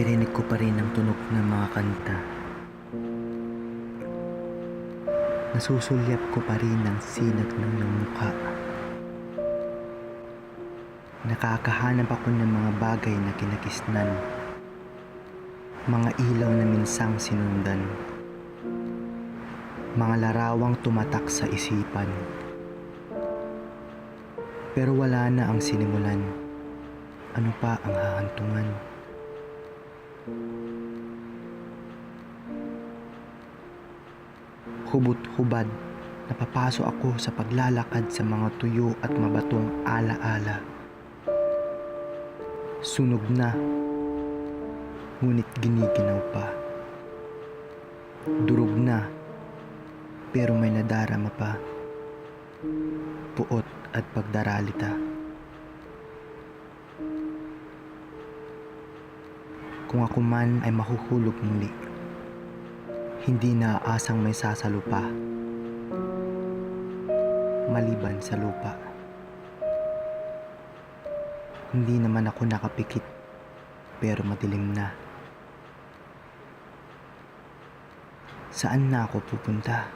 Naririnig ko pa rin ang tunog ng mga kanta. Nasusulyap ko pa rin ang sinag ng iyong mukha. Nakakahanap ako ng mga bagay na kinakisnan, mga ilaw na minsang sinundan, mga larawang tumatak sa isipan. Pero wala na ang sinimulan. Ano pa ang hahantungan? Hubot-hubad, napapasok ako sa paglalakad sa mga tuyo at mabatong ala-ala. Sunog na, ngunit giniginaw pa. Durog na, pero may nadarama pa. Puot at pagdaralita. Kung ako man ay mahuhulog muli, hindi naaasang may sasalo pa, maliban sa lupa. Hindi naman ako nakapikit, pero madilim na. Saan na ako pupunta?